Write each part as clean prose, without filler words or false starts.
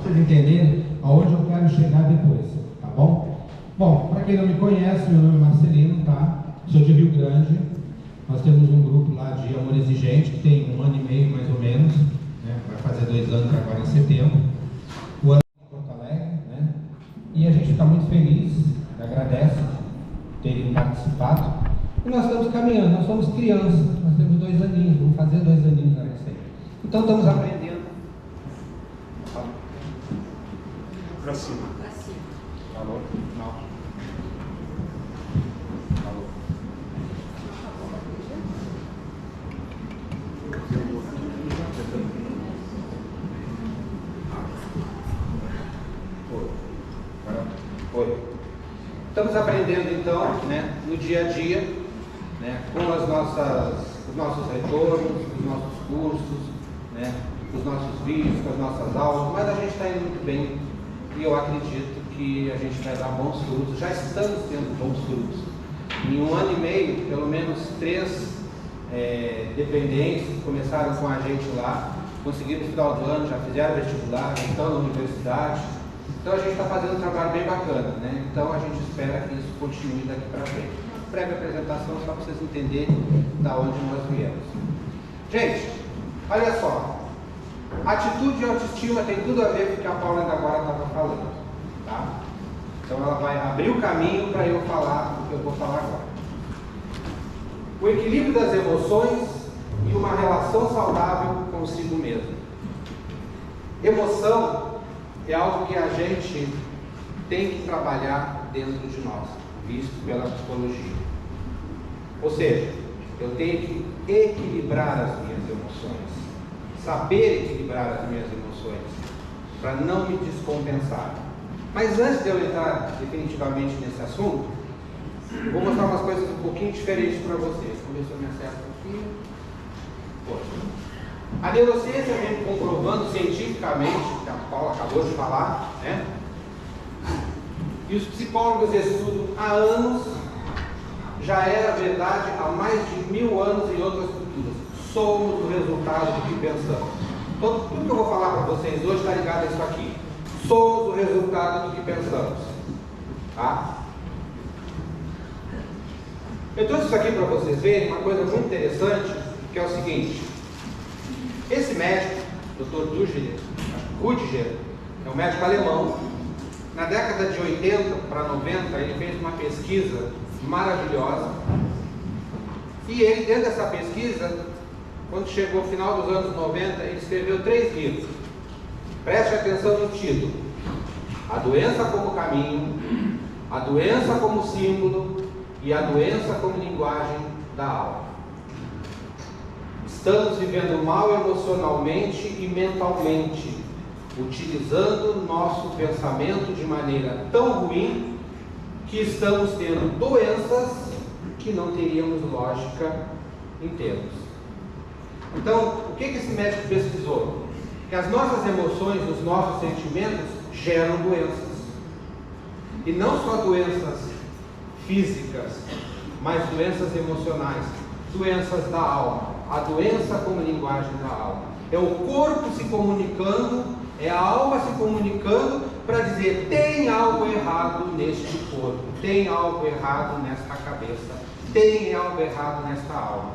vocês entenderem aonde eu quero chegar depois, tá bom? Bom, para quem não me conhece, meu nome é Marcelino, tá? Sou de Rio Grande. Nós temos um grupo lá de Amor Exigente, que tem 1 ano e meio mais ou menos, né? Vai fazer 2 anos agora em setembro. O ano em Porto Alegre, né? E a gente fica muito feliz, agradece terem participado. E nós estamos caminhando, nós somos crianças, nós temos 2 aninhos, vamos fazer 2 aninhos agora. Então estamos aprendendo. Para cima. Alô? Não. Alô? Oi. Estamos aprendendo então, né, no dia a dia, né, com os nossos retornos, os nossos cursos, né, os nossos vídeos, com as nossas aulas, mas a gente está indo muito bem e eu acredito que a gente vai dar bons frutos. Já estamos tendo bons frutos. Em 1 ano e meio, pelo menos 3 dependentes começaram com a gente lá, conseguiram no final do ano, já fizeram vestibular, estão na universidade. Então a gente está fazendo um trabalho bem bacana, né? Então a gente espera que isso continue daqui para frente. Uma breve apresentação só para vocês entenderem da onde nós viemos. Gente, olha só, atitude e autoestima tem tudo a ver com o que a Paula ainda agora estava falando, tá? Então ela vai abrir o caminho para eu falar o que eu vou falar agora. O equilíbrio das emoções e uma relação saudável consigo mesmo. Emoção é algo que a gente tem que trabalhar dentro de nós, visto pela psicologia. Ou seja, eu tenho que equilibrar as minhas emoções, saber equilibrar as minhas emoções, para não me descompensar. Mas antes de eu entrar definitivamente nesse assunto, eu vou mostrar umas coisas um pouquinho diferentes para vocês. Vamos ver se eu me acerto aqui. Poxa. A neurociência vem comprovando cientificamente, que a Paula acabou de falar, né? E os psicólogos estudam há anos, já era verdade há mais de 1000 anos em outras culturas. Somos o resultado do que pensamos. Então, tudo que eu vou falar para vocês hoje está ligado a isso aqui. Somos o resultado do que pensamos. Tá? Eu trouxe isso aqui para vocês verem uma coisa muito interessante, que é o seguinte. Esse médico, Dr. Rüdiger, é um médico alemão. Na década de 80 para 90, ele fez uma pesquisa maravilhosa. E ele, dentro dessa pesquisa, quando chegou ao final dos anos 90, ele escreveu 3 livros. Preste atenção no título: A Doença como Caminho, A Doença como Símbolo e A Doença como Linguagem da Alma. Estamos vivendo mal emocionalmente e mentalmente, utilizando nosso pensamento de maneira tão ruim que estamos tendo doenças que não teríamos lógica em termos. Então, o que esse médico pesquisou? Que as nossas emoções, os nossos sentimentos geram doenças. E não só doenças físicas, mas doenças emocionais, doenças da alma. A doença como linguagem da alma. É o corpo se comunicando, é a alma se comunicando para dizer: tem algo errado neste corpo, tem algo errado nesta cabeça, tem algo errado nesta alma.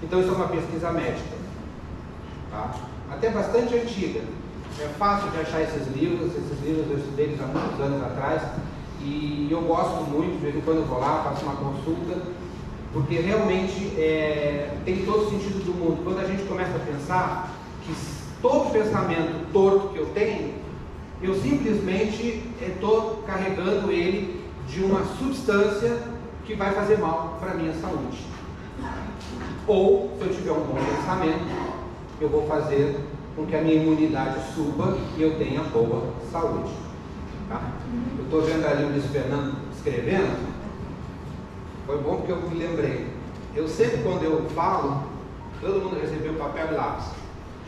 Então isso é uma pesquisa médica, tá? Até bastante antiga. É fácil de achar esses livros eu estudei eles há muitos anos atrás, e eu gosto muito, de vez em quando eu vou lá, faço uma consulta, porque realmente tem todo o sentido do mundo. Quando a gente começa a pensar que todo pensamento torto que eu tenho, eu simplesmente estou carregando ele de uma substância que vai fazer mal para a minha saúde. Ou, se eu tiver um bom pensamento, eu vou fazer com que a minha imunidade suba e eu tenha boa saúde. Tá? Eu estou vendo ali o Luiz Fernando escrevendo. Foi bom porque eu me lembrei. Eu sempre, quando eu falo, todo mundo recebeu papel e lápis.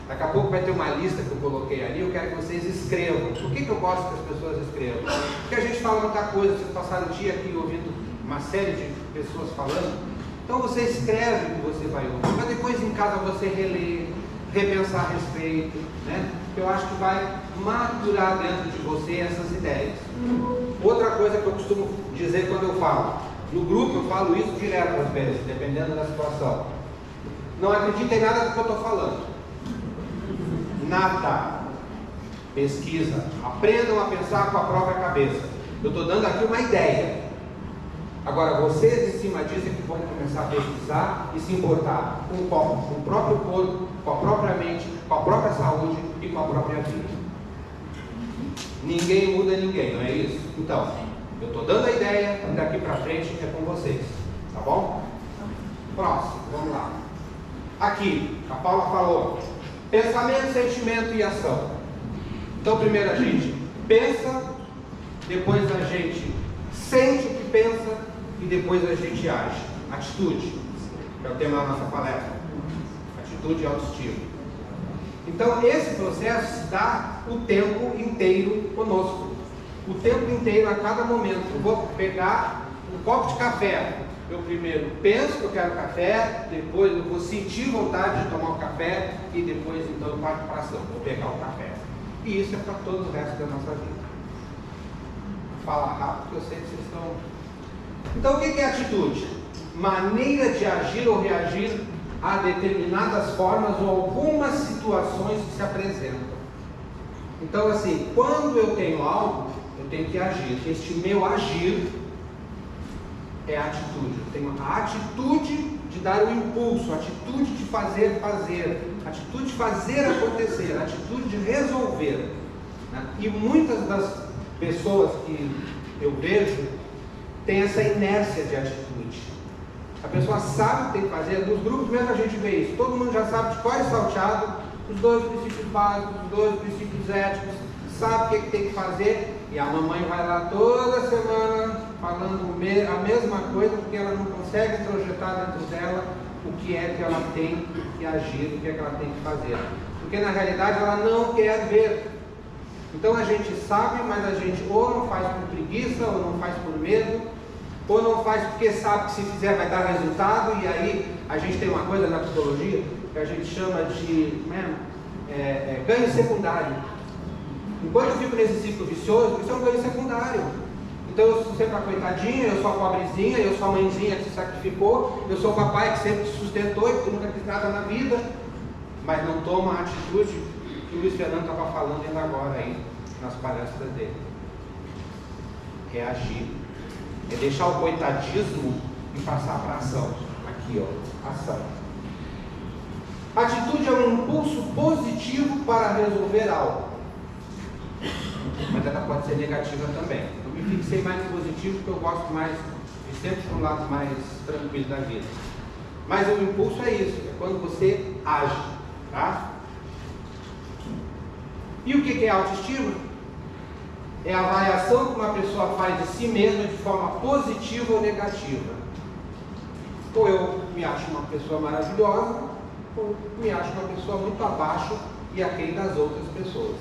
Daqui a pouco vai ter uma lista que eu coloquei ali. Eu quero que vocês escrevam. Por que eu gosto que as pessoas escrevam? Porque a gente fala muita coisa. Vocês passaram o dia aqui ouvindo uma série de pessoas falando. Então você escreve o que você vai ouvir, mas depois em casa você relê, repensar a respeito, né? Eu acho que vai maturar dentro de você essas ideias. Outra coisa que eu costumo dizer quando eu falo, no grupo eu falo isso direto às vezes, dependendo da situação. Não acredita em nada do que eu estou falando. Nada. Pesquisa. Aprendam a pensar com a própria cabeça. Eu estou dando aqui uma ideia. Agora, vocês em cima disso é que vão começar a pesquisar e se importar com o próprio corpo, com a própria mente, com a própria saúde e com a própria vida. Ninguém muda ninguém, não é isso? Então, eu estou dando a ideia, daqui para frente é com vocês. Tá bom? Próximo, vamos lá. Aqui, a Paula falou: pensamento, sentimento e ação. Então, primeiro a gente pensa, depois a gente sente o que pensa e depois a gente age. Atitude, que é o tema da nossa palestra. Atitude e autoestima. Então, esse processo se dá o tempo inteiro conosco. O tempo inteiro, a cada momento. Eu vou pegar um copo de café. Eu primeiro penso que eu quero café, depois eu vou sentir vontade de tomar o café e depois então eu parto para a ação, vou pegar o café. E isso é para todo o resto da nossa vida. Fala rápido, porque eu sei que vocês estão... Então, o que é atitude? Maneira de agir ou reagir a determinadas formas ou algumas situações que se apresentam. Então, assim, quando eu tenho algo, eu tenho que agir. Este meu agir é a atitude. Eu tenho a atitude de dar o impulso, a atitude de fazer, a atitude de fazer acontecer, a atitude de resolver. Né? E muitas das pessoas que eu vejo têm essa inércia de atitude. A pessoa sabe o que tem que fazer. Nos grupos mesmo a gente vê isso. Todo mundo já sabe de cor e salteado os 2 princípios básicos, os 2 princípios éticos, sabe o que tem que fazer. E a mamãe vai lá toda semana falando a mesma coisa, porque ela não consegue projetar dentro dela o que é que ela tem que agir, o que é que ela tem que fazer. Porque na realidade ela não quer ver. Então a gente sabe, mas a gente ou não faz por preguiça, ou não faz por medo, ou não faz porque sabe que se fizer vai dar resultado. E aí a gente tem uma coisa na psicologia que a gente chama de ganho secundário. Enquanto eu fico nesse ciclo vicioso, isso é um ganho secundário. Então eu sou sempre a coitadinha, eu sou a pobrezinha, eu sou a mãezinha que se sacrificou, eu sou o papai que sempre te sustentou e que nunca quis nada na vida, mas não toma a atitude que o Luiz Fernando estava falando ainda agora aí, nas palestras dele. É agir. É deixar o coitadismo e passar para a ação. Aqui, ó, ação. Atitude é um impulso positivo para resolver algo. Mas ela pode ser negativa também. Eu me fixei mais no positivo porque eu gosto mais de sempre para um lado mais tranquilo da vida. Mas o impulso é isso, é quando você age, tá? E o que é autoestima? É a avaliação que uma pessoa faz de si mesma de forma positiva ou negativa. Ou eu me acho uma pessoa maravilhosa, ou me acho uma pessoa muito abaixo e aquém das outras pessoas.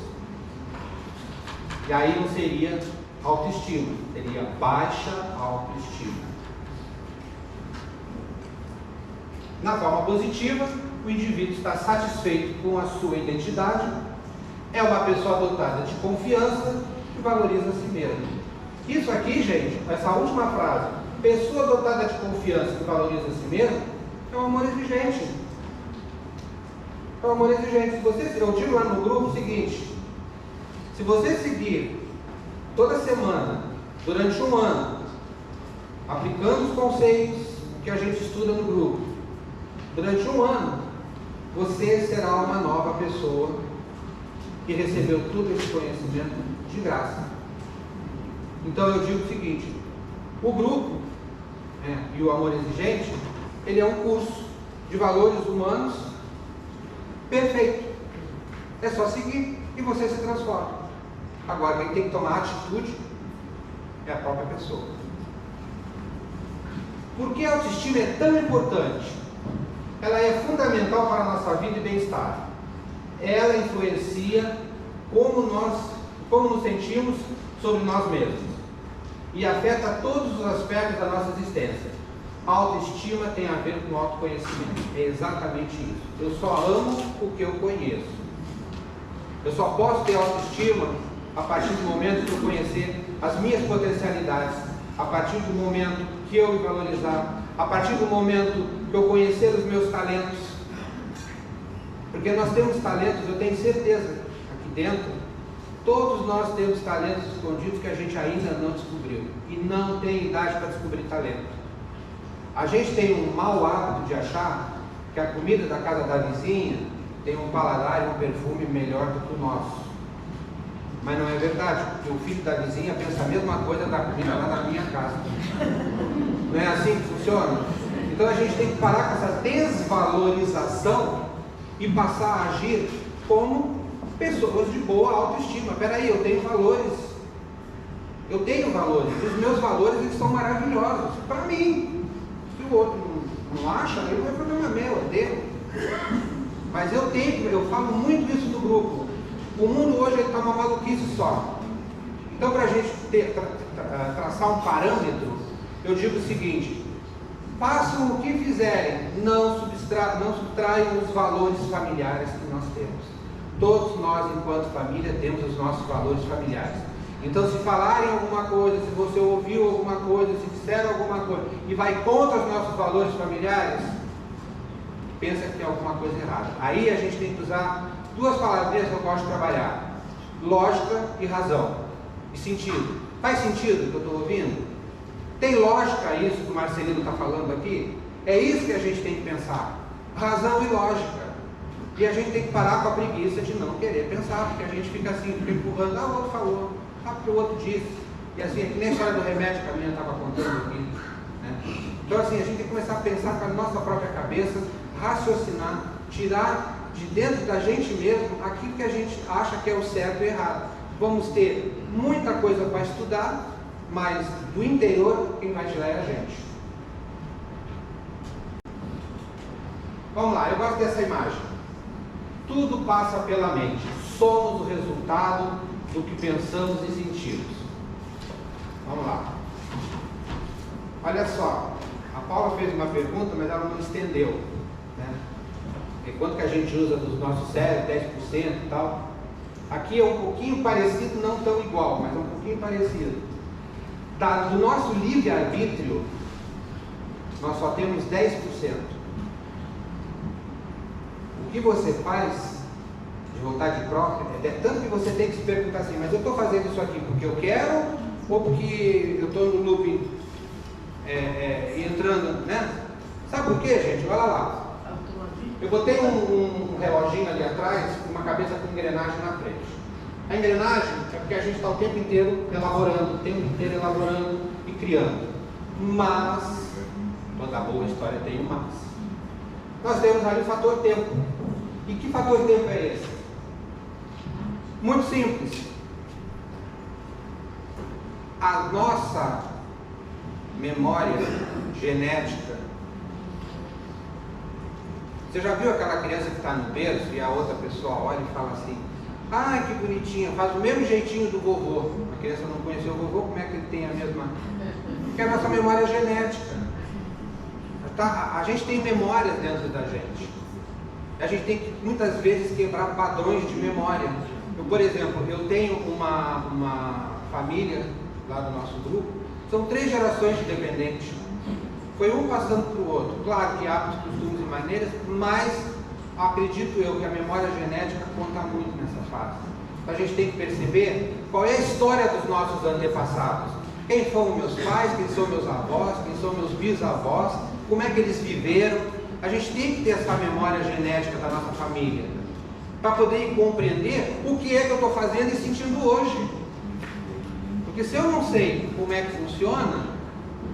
E aí não seria autoestima, seria baixa autoestima. Na forma positiva, o indivíduo está satisfeito com a sua identidade, é uma pessoa dotada de confiança e valoriza a si mesmo. Isso aqui, gente, essa última frase, pessoa dotada de confiança e valoriza a si mesmo, é um amor exigente. É um amor exigente. Eu digo lá no grupo o seguinte: se você seguir toda semana, durante um ano, aplicando os conceitos que a gente estuda no grupo, durante um ano, você será uma nova pessoa que recebeu todo esse conhecimento de graça. Então eu digo o seguinte: o grupo e o amor exigente, ele é um curso de valores humanos perfeito. É só seguir e você se transforma. Agora, quem tem que tomar atitude é a própria pessoa. Por que a autoestima é tão importante? Ela é fundamental para a nossa vida e bem-estar. Ela influencia como nos sentimos sobre nós mesmos e afeta todos os aspectos da nossa existência. A autoestima tem a ver com autoconhecimento. É exatamente isso. Eu só amo o que eu conheço. Eu só posso ter autoestima a partir do momento que eu conhecer as minhas potencialidades, a partir do momento que eu me valorizar, a partir do momento que eu conhecer os meus talentos. Porque nós temos talentos, eu tenho certeza, aqui dentro, todos nós temos talentos escondidos que a gente ainda não descobriu. E não tem idade para descobrir talento. A gente tem um mau hábito de achar que a comida da casa da vizinha tem um paladar e um perfume melhor do que o nosso. Mas não é verdade, porque o filho da vizinha pensa a mesma coisa da comida lá na minha casa. Não é assim que funciona? Então a gente tem que parar com essa desvalorização e passar a agir como pessoas de boa autoestima. Peraí, eu tenho valores. Eu tenho valores. E os meus valores, eles são maravilhosos. Para mim. Se o outro não acha, não é problema meu, é dele. Mas eu falo muito isso no grupo. O mundo hoje está uma maluquice só. Então, para a gente traçar um parâmetro, eu digo o seguinte: façam o que fizerem, não subtraiam os valores familiares que nós temos. Todos nós, enquanto família, temos os nossos valores familiares. Então, se falarem alguma coisa, se você ouviu alguma coisa, se disseram alguma coisa e vai contra os nossos valores familiares, pensa que tem alguma coisa errada. Aí a gente tem que usar duas palavrinhas que eu gosto de trabalhar: lógica e razão. E sentido. Faz sentido o que eu estou ouvindo? Tem lógica isso que o Marcelino está falando aqui? É isso que a gente tem que pensar. Razão e lógica. E a gente tem que parar com a preguiça de não querer pensar, porque a gente fica assim, empurrando, o outro falou, porque o outro disse. E assim, é que nem a história do remédio que a minha estava contando aqui. Né? Então assim, a gente tem que começar a pensar com a nossa própria cabeça, raciocinar, tirar de dentro da gente mesmo aquilo que a gente acha que é o certo e o errado. Vamos ter muita coisa para estudar, mas do interior quem vai tirar é a gente. Vamos lá, eu gosto dessa imagem. Tudo passa pela mente. Somos o resultado do que pensamos e sentimos. Vamos lá. Olha só, a Paula fez uma pergunta, mas ela não estendeu. Né? E quanto que a gente usa dos nossos cérebros, 10% e tal. Aqui é um pouquinho parecido, não tão igual, mas é um pouquinho parecido. Do nosso livre-arbítrio, nós só temos 10%. O que você faz de vontade própria é tanto que você tem que se perguntar assim: mas eu estou fazendo isso aqui porque eu quero ou porque eu estou no loop entrando, né? Sabe por quê, gente? Olha lá. Eu botei um reloginho ali atrás com uma cabeça com engrenagem na frente. A engrenagem é porque a gente está o tempo inteiro elaborando, e criando. Mas, toda boa história tem um mas. Nós temos ali o fator tempo. E que fator tempo é esse? Muito simples. A nossa memória genética. Você já viu aquela criança que está no berço e a outra pessoa olha e fala assim: ai, que bonitinha, faz o mesmo jeitinho do vovô. A criança não conheceu o vovô, como é que ele tem a mesma? Porque a nossa memória genética. A gente tem memórias dentro da gente. A gente tem que muitas vezes quebrar padrões de memória. Por exemplo, eu tenho uma família lá do nosso grupo, são 3 gerações de dependentes. Foi um passando para o outro. Claro que hábitos, costumes e maneiras, mas acredito eu que a memória genética conta muito nessa fase. Então a gente tem que perceber qual é a história dos nossos antepassados. Quem foram meus pais, quem são meus avós, quem são meus bisavós, como é que eles viveram. A gente tem que ter essa memória genética da nossa família, para poder compreender o que é que eu estou fazendo e sentindo hoje. Porque se eu não sei como é que funciona,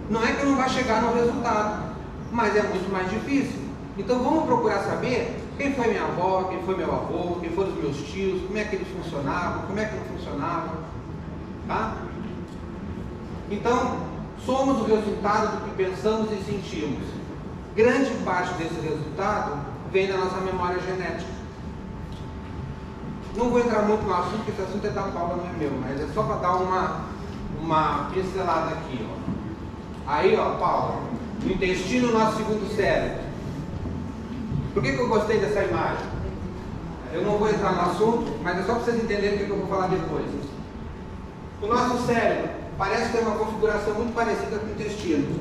não é que eu não vá chegar no resultado, mas é muito mais difícil. Então vamos procurar saber quem foi minha avó, quem foi meu avô, quem foram os meus tios, como é que eles funcionavam, como é que não funcionavam. Tá? Então, somos o resultado do que pensamos e sentimos. Grande parte desse resultado vem da nossa memória genética. Não vou entrar muito no assunto, porque esse assunto é da Paula, não é meu, mas é só para dar uma pincelada aqui. Ó. Aí, ó, Paula, O intestino, nosso segundo cérebro. Por que eu gostei dessa imagem? Eu não vou entrar no assunto, mas é só para vocês entenderem o que eu vou falar depois. O nosso cérebro parece ter uma configuração muito parecida com o intestino.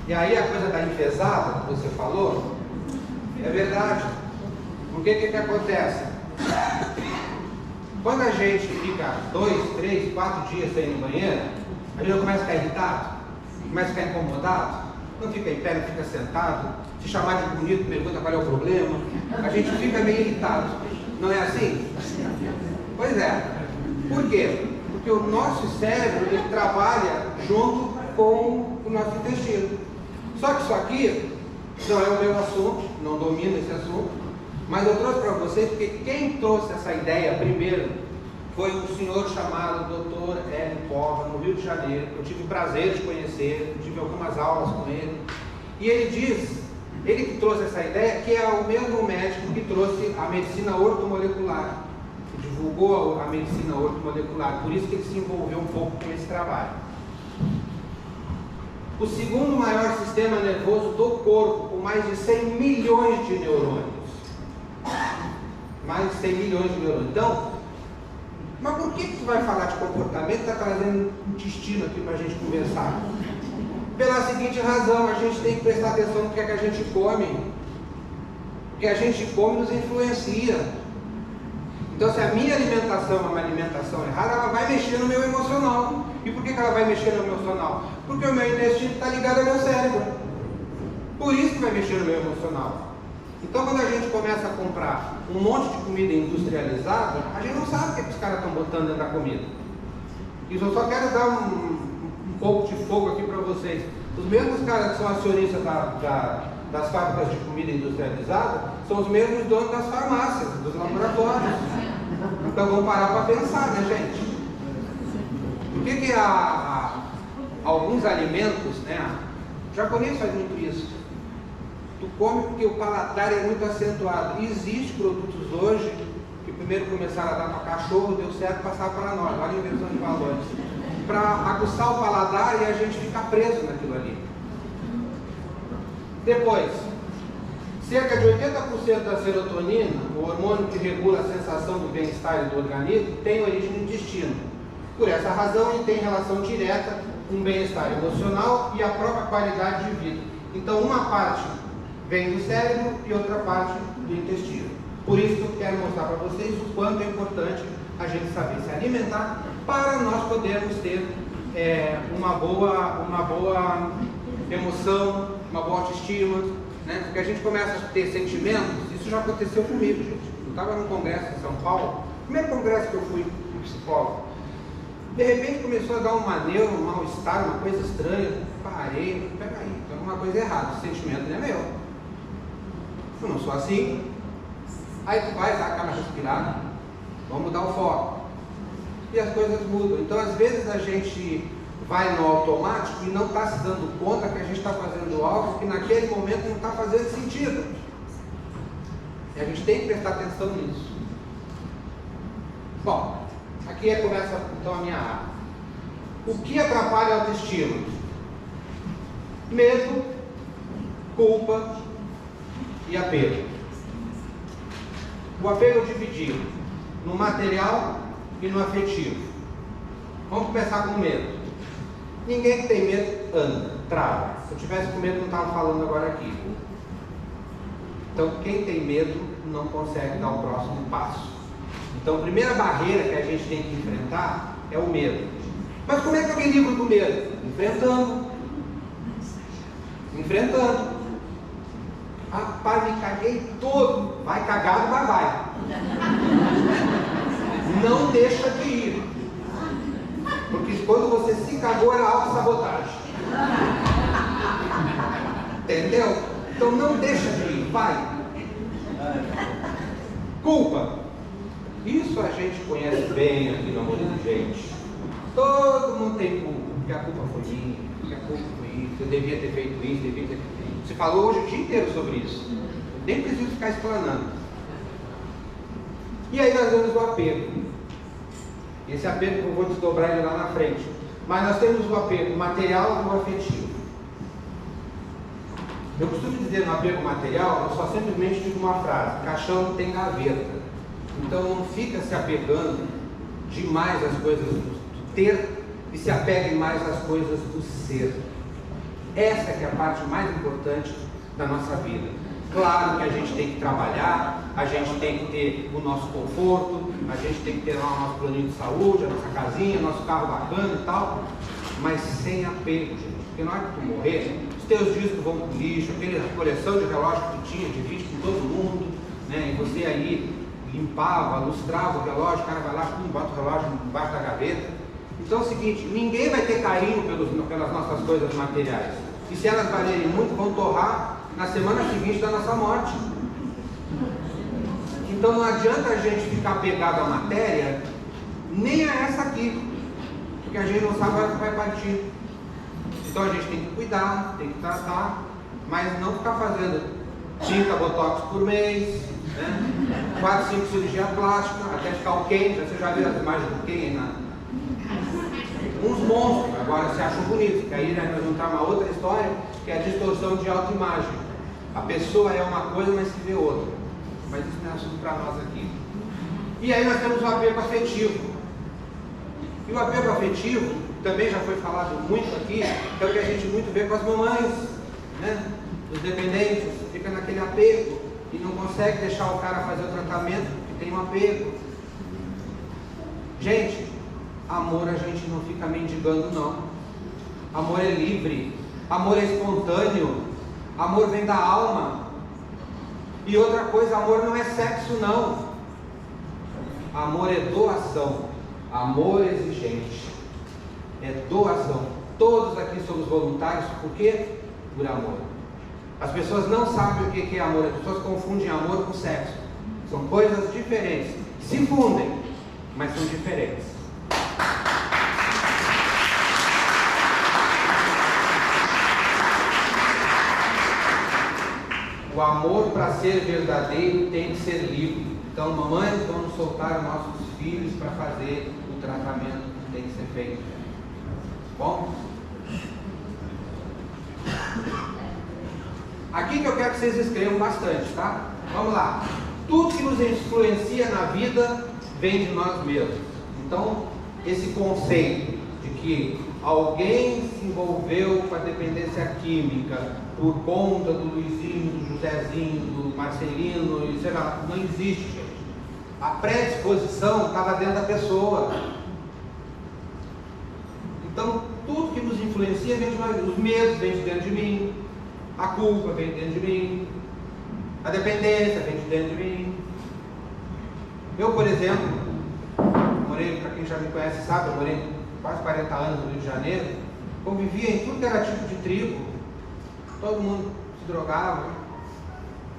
E aí a coisa da enfesada, que você falou, é verdade. Porque o que acontece? Quando a gente fica 2, 3, 4 dias sem ir no banheiro, a gente começa a ficar irritado, começa a ficar incomodado, não fica em pé, não fica sentado, se chamar de bonito, pergunta qual é o problema, a gente fica meio irritado. Não é assim? Pois é. Por quê? Porque o nosso cérebro, ele trabalha junto com o nosso intestino. Só que isso aqui não é o meu assunto, não domino esse assunto, mas eu trouxe para vocês porque quem trouxe essa ideia primeiro foi um senhor chamado Dr. Hélio Cova, no Rio de Janeiro. Eu tive o prazer de conhecer, tive algumas aulas com ele. E ele diz, ele que trouxe essa ideia, que é o mesmo médico que trouxe a medicina ortomolecular, que divulgou a medicina ortomolecular, por isso que ele se envolveu um pouco com esse trabalho. O segundo maior sistema nervoso do corpo, com mais de 100 milhões de neurônios. Mais de 100 milhões de neurônios. Então, mas por que tu vai falar de comportamento e está trazendo um intestino aqui para a gente conversar? Pela seguinte razão, a gente tem que prestar atenção no que é que a gente come. O que a gente come nos influencia. Então, se a minha alimentação é uma alimentação errada, ela vai mexer no meu emocional. E por que ela vai mexer no meu emocional? Porque o meu intestino está ligado ao meu cérebro. Por isso que vai mexer no meu emocional. Então, quando a gente começa a comprar um monte de comida industrializada, a gente não sabe o que os caras estão botando dentro da comida. Isso eu só quero dar um pouco de fogo aqui para vocês. Os mesmos caras que são acionistas das fábricas de comida industrializada são os mesmos donos das farmácias, dos laboratórios. Então vamos parar para pensar, né, gente? Por que há alguns alimentos, né? O japonês faz muito isso. Tu come porque o paladar é muito acentuado. E existem produtos hoje que primeiro começaram a dar para cachorro, deu certo, passaram para nós. Olha a inversão de valores. Para aguçar o paladar e a gente ficar preso naquilo ali. Depois, cerca de 80% da serotonina, o hormônio que regula a sensação do bem-estar do organismo, tem origem no intestino. Por essa razão, ele tem relação direta com o bem-estar emocional e a própria qualidade de vida. Então, uma parte vem do cérebro e outra parte do intestino. Por isso que eu quero mostrar para vocês o quanto é importante a gente saber se alimentar para nós podermos ter uma boa emoção, uma boa autoestima, né? Porque a gente começa a ter sentimentos. Isso já aconteceu comigo, gente. Eu estava num congresso em São Paulo, primeiro congresso que eu fui com psicólogo. De repente começou a dar uma neura, um mal-estar, uma coisa estranha. Parei, peraí, tem alguma coisa errada, o sentimento não é meu. Eu não sou assim. Aí tu vai dar aquela respirada, vamos mudar o foco. E as coisas mudam. Então às vezes a gente vai no automático e não está se dando conta que a gente está fazendo algo que naquele momento não está fazendo sentido. E a gente tem que prestar atenção nisso. Bom, aqui começa então a minha área. O que atrapalha a autoestima? Medo, culpa e apego. O apego é dividido no material e no afetivo. Vamos começar com medo. Ninguém que tem medo anda, trava. Se eu tivesse com medo, não estava falando agora aqui. Então, quem tem medo não consegue dar o próximo passo. Então, a primeira barreira que a gente tem que enfrentar é o medo. Mas como é que eu me livro do medo? Enfrentando. Rapaz, me caguei todo. Vai cagado, mas vai. Não deixa de ir. Porque quando você se cagou era autossabotagem. Entendeu? Então não deixa de ir, vai. Culpa. Isso a gente conhece bem aqui no Amor de Gente. Todo mundo tem culpa. Porque a culpa foi minha, porque a culpa foi isso, eu devia ter feito isso, devia ter feito isso. Você falou hoje o dia inteiro sobre isso. Eu nem preciso ficar explanando. E aí nós vemos o apego. Esse apego eu vou desdobrar ele lá na frente. Mas nós temos o apego material e o afetivo. Eu costumo dizer no apego material, eu só simplesmente digo uma frase: caixão tem gaveta. Então não fica se apegando demais às coisas do ter e se apegue mais às coisas do ser. Essa que é a parte mais importante da nossa vida. Claro que a gente tem que trabalhar, a gente tem que ter o nosso conforto, a gente tem que ter lá o nosso planinho de saúde, a nossa casinha, nosso carro bacana e tal, mas sem apego, gente. Porque na hora que tu morrer, os teus discos vão pro lixo, aquela coleção de relógio que tu tinha, divide com todo mundo, né? E você aí limpava, lustrava o relógio, o cara vai lá, bota o relógio embaixo da gaveta. Então é o seguinte, ninguém vai ter carinho pelas nossas coisas materiais. E se elas valerem muito, vão torrar na semana seguinte da nossa morte. Então não adianta a gente ficar pegado à matéria, nem a essa aqui, porque a gente não sabe a hora que vai partir. Então a gente tem que cuidar, tem que tratar, mas não ficar fazendo 30 botox por mês, né? 4, 5 cirurgia plástica, até ficar o Ken. Você já viu as imagens do Ken, né? Uns monstros, agora se acham bonitos, que aí nós vamos entrar uma outra história, que é a distorção de autoimagem. A pessoa é uma coisa, mas se vê outra. Mas isso não é assunto para nós aqui. E aí nós temos o apego afetivo. E o apego afetivo, também já foi falado muito aqui, é o que a gente muito vê com as mamães, né? Os dependentes, fica naquele apego e não consegue deixar o cara fazer o tratamento porque tem um apego. Gente, amor a gente não fica mendigando, não. Amor é livre, amor é espontâneo, amor vem da alma. E outra coisa, amor não é sexo, não. Amor é doação, amor exigente, é doação. Todos aqui somos voluntários, por quê? Por amor. As pessoas não sabem o que é amor, as pessoas confundem amor com sexo. São coisas diferentes, se fundem, mas são diferentes. O amor, para ser verdadeiro, tem que ser livre. Então, mamães, vamos soltar nossos filhos para fazer o tratamento que tem que ser feito. Bom? Aqui que eu quero que vocês escrevam bastante, tá? Vamos lá. Tudo que nos influencia na vida vem de nós mesmos. Então, esse conceito de que alguém se envolveu com a dependência química por conta do Luizinho, do Josézinho, do Marcelino, e sei lá, não existe, gente. A predisposição estava dentro da pessoa. Então, tudo que nos influencia vem de nós. Os medos vêm de dentro de mim, a culpa vem de dentro de mim, a dependência vem de dentro de mim. Eu, por exemplo, morei, para quem já me conhece sabe, eu morei quase 40 anos no Rio de Janeiro, convivia em tudo que era tipo de tribo, todo mundo se drogava.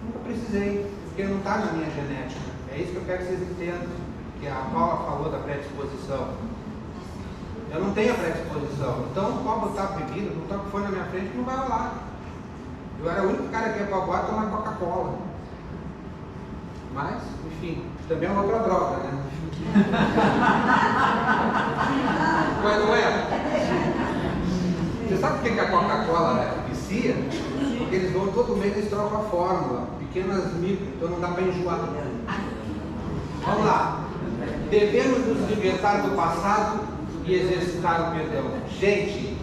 Nunca precisei, porque não está na minha genética. É isso que eu quero que vocês entendam, que a Paula falou da predisposição. Eu não tenho a predisposição, então pode botar bebida, botar o que for na minha frente, não vai rolar. Eu era o único cara que ia para o bar tomar Coca-Cola. Mas, enfim, também é uma outra droga, né? Mas não é? Você sabe por que a Coca-Cola vicia? Porque eles vão todo mês, eles trocam a fórmula, pequenas micro, então não dá para enjoar. Vamos lá. Devemos nos libertar do passado e exercitar o perdão. Gente,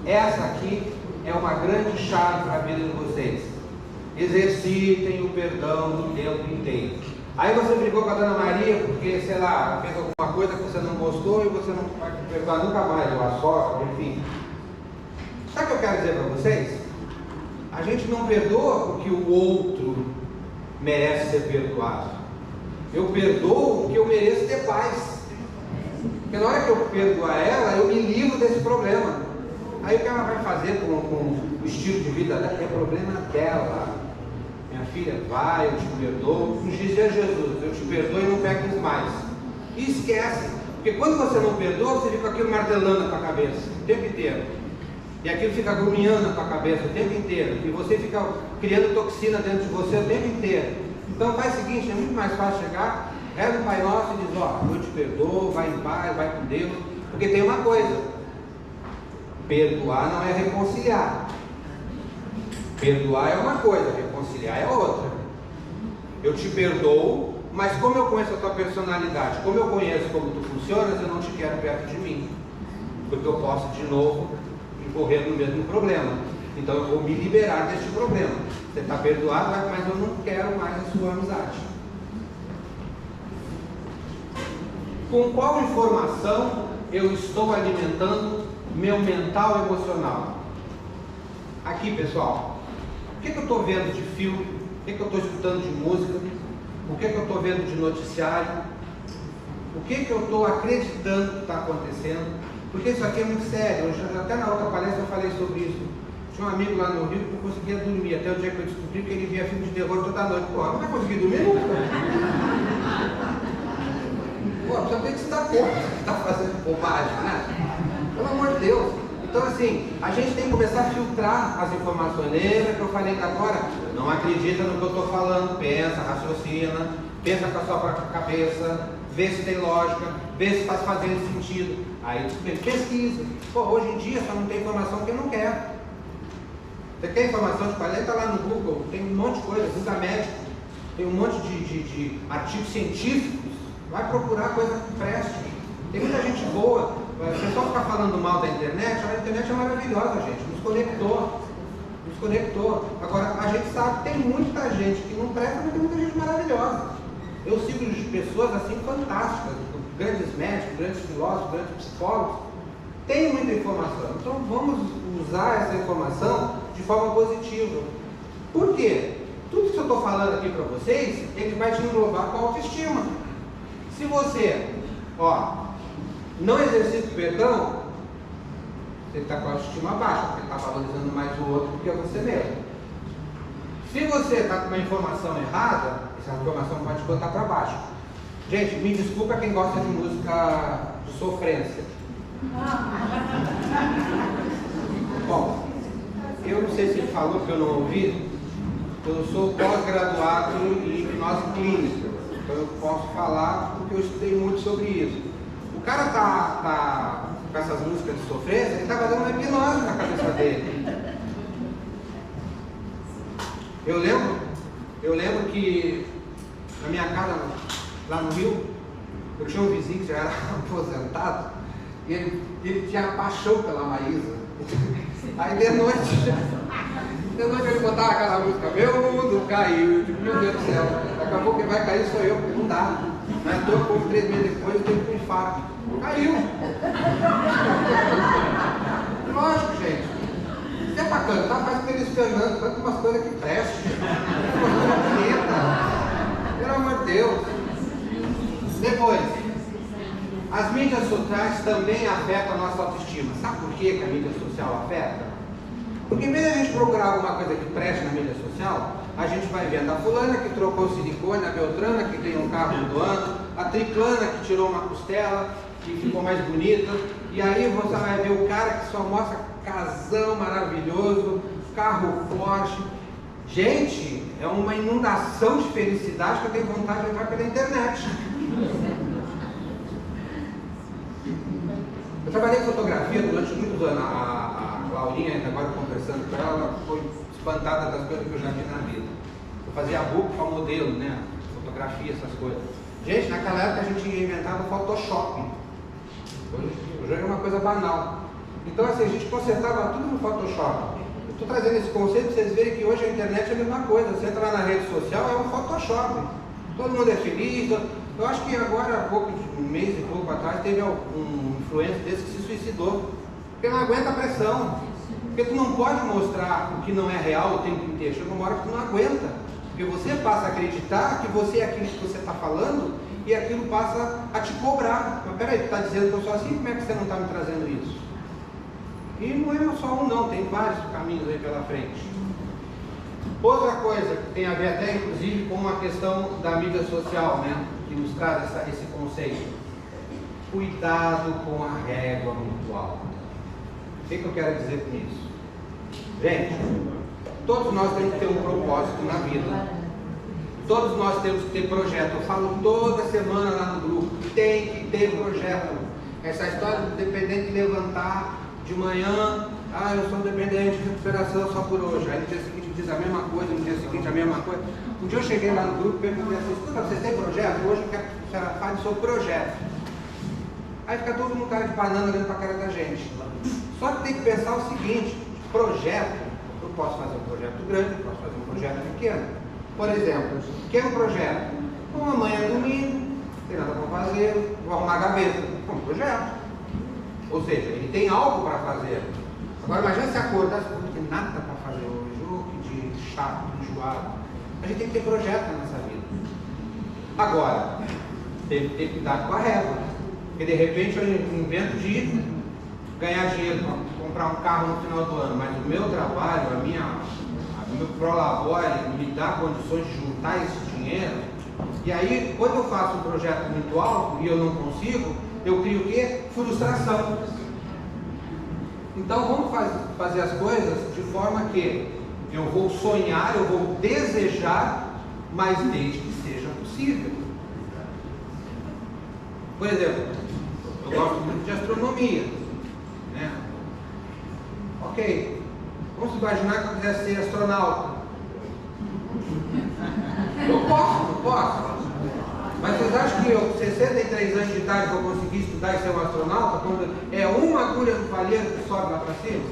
essa aqui é uma grande chave para a vida de vocês. Exercitem o perdão o tempo inteiro. Aí você brigou com a Dona Maria porque, sei lá, fez alguma coisa que você não gostou e você não vai perdoar nunca mais, ou a sogra, enfim. Sabe o que eu quero dizer para vocês? A gente não perdoa porque o outro merece ser perdoado. Eu perdoo porque eu mereço ter paz. Porque na hora que eu perdoar ela, eu me livro desse problema. Aí o que ela vai fazer com o estilo de vida dela é problema dela. Minha filha, vai, eu te perdoo. Nos diz Jesus, eu te perdoo e não peques mais. E esquece. Porque quando você não perdoa, você fica com aquilo martelando na tua cabeça o tempo inteiro. E aquilo fica agoniando na tua cabeça o tempo inteiro. E você fica criando toxina dentro de você o tempo inteiro. Então faz o seguinte, é muito mais fácil chegar, reza o Pai Nosso e diz, ó, eu te perdoo, vai em paz, vai com Deus. Porque tem uma coisa, perdoar não é reconciliar. Perdoar é uma coisa, reconciliar é outra. Eu te perdoo, mas como eu conheço a tua personalidade, como eu conheço como tu funcionas, eu não te quero perto de mim, porque eu posso de novo incorrer no mesmo problema. Então eu vou me liberar deste problema. Você está perdoado, mas eu não quero mais a sua amizade. Com qual informação eu estou alimentando meu mental emocional? Aqui, pessoal, o que eu estou vendo de filme? O que eu estou escutando de música? O que eu estou vendo de noticiário? O que eu estou acreditando que está acontecendo? Porque isso aqui é muito sério. Até na outra palestra eu falei sobre isso. Tinha um amigo lá no Rio que não conseguia dormir, até o dia que eu descobri que ele via filme de terror toda noite. Pô, não vai conseguir dormir nunca. Pô, só tem que se dar conta que está fazendo bobagem, né? Pelo amor de Deus. Então, assim, a gente tem que começar a filtrar as informações. Lembra que eu falei agora? Não acredita no que eu estou falando, pensa, raciocina, pensa com a sua própria cabeça, vê se tem lógica, vê se faz fazendo sentido. Aí pesquisa. Pô, hoje em dia só não tem informação que não quer. Você quer informação de qualidade? Está lá no Google, tem um monte de coisa, Google médico, tem um monte de artigos científicos. Vai procurar coisa que preste. Tem muita gente boa. O pessoal fica falando mal da internet. A internet é maravilhosa, gente. Nos conectou. Agora, a gente sabe que tem muita gente que não presta, mas tem muita gente maravilhosa. Eu sigo pessoas assim fantásticas, grandes médicos, grandes filósofos, grandes psicólogos. Tem muita informação. Então, vamos usar essa informação de forma positiva. Por quê? Tudo que eu estou falando aqui para vocês, ele vai te englobar com a autoestima. Se você, não exercita o perdão, você está com a autoestima baixa, porque está valorizando mais o outro do que você mesmo. Se você está com uma informação errada, essa informação pode te botar para baixo. Gente, me desculpa quem gosta de música de sofrência. Bom, eu não sei se ele falou que eu não ouvi. Eu sou pós-graduado em hipnose clínica. Então eu posso falar porque eu estudei muito sobre isso. O cara tá com essas músicas de sofrência, ele está fazendo uma hipnose na cabeça dele. Eu lembro que na minha casa, lá no Rio, eu tinha um vizinho que já era aposentado, e ele tinha paixão pela Maísa. Aí de noite ele botava aquela música, meu mundo caiu, tipo, meu Deus do céu, daqui a pouco quem vai cair sou eu, porque não dá. Mas estou com 3 meses depois, eu tenho um infarto. Caiu. Lógico, gente. Se é pra cantar, faz feliz cantando, canta umas coisas que prestam. Umas coisas bonitas. Pelo amor de Deus. Depois, as mídias sociais também afetam a nossa autoestima. Sabe por que a mídia social afeta? Porque em vez de a gente procurar alguma coisa que preste na mídia social, a gente vai vendo a fulana que trocou silicone, a beltrana que tem um carro do ano, a triclana que tirou uma costela, que ficou mais bonita, e aí você vai ver o cara que só mostra casão maravilhoso, carro forte. Gente, é uma inundação de felicidade que eu tenho vontade de entrar pela internet. Eu trabalhei em fotografia durante muitos anos. A Laurinha, ainda agora conversando com ela foi espantada das coisas que eu já vi na vida. Eu fazia book para modelo, né? Fotografia, essas coisas. Gente, naquela época a gente inventava Photoshop. Hoje é uma coisa banal. Então assim, a gente consertava tudo no Photoshop. Eu estou trazendo esse conceito para vocês verem que hoje a internet é a mesma coisa. Você entra lá na rede social, é um Photoshop. Todo mundo é feliz. Eu acho que agora, há pouco, um mês e pouco atrás, teve um influencer desse que se suicidou. Porque não aguenta a pressão. Porque tu não pode mostrar o que não é real o tempo inteiro. Chega uma hora que tu não aguenta. Porque você passa a acreditar que você é aquilo que você está falando e aquilo passa a te cobrar. Mas peraí, tu está dizendo que eu sou assim, como é que você não está me trazendo isso? E não é só um não, tem vários caminhos aí pela frente. Outra coisa que tem a ver até inclusive com a questão da mídia social, né? Que nos traz esse conceito. Cuidado com a régua muito alta. O que eu quero dizer com isso? Gente, todos nós temos que ter um propósito na vida. Todos nós temos que ter projeto. Eu falo toda semana lá no grupo, tem que ter projeto. Essa história do dependente levantar de manhã Ah, eu sou dependente de recuperação só por hoje. Aí no dia seguinte diz a mesma coisa, no dia seguinte a mesma coisa. Um dia eu cheguei lá no grupo e perguntei assim, escuta, vocês têm projeto? Hoje eu quero que a senhora fale sobre projeto. Aí fica todo mundo cara de banana olhando para a cara da gente. Só que tem que pensar o seguinte, projeto, eu posso fazer um projeto grande, eu posso fazer um projeto pequeno. Por exemplo, o que é um projeto? Uma manhã domingo, não tem nada para fazer, vou arrumar a gaveta. É um projeto. Ou seja, ele tem algo para fazer. Agora imagina se acordar, não tem nada para fazer hoje, que de chato, enjoado. A gente tem que ter projeto na nossa vida. Agora, tem que ter cuidado com a régua. Porque de repente eu invento de ganhar dinheiro para comprar um carro no final do ano, mas o meu trabalho, o meu prolabore me dá condições de juntar esse dinheiro. E aí, quando eu faço um projeto muito alto e eu não consigo, eu crio o quê? Frustração. Então vamos fazer as coisas de forma que eu vou sonhar, eu vou desejar, mas desde que seja possível. Por exemplo, eu gosto muito de astronomia, né? Ok, vamos imaginar que eu quisesse ser astronauta. Eu posso. Mas vocês acham que eu, com 63 anos de idade, vou conseguir estudar e ser um astronauta quando é uma agulha no palheiro que sobe lá para cima?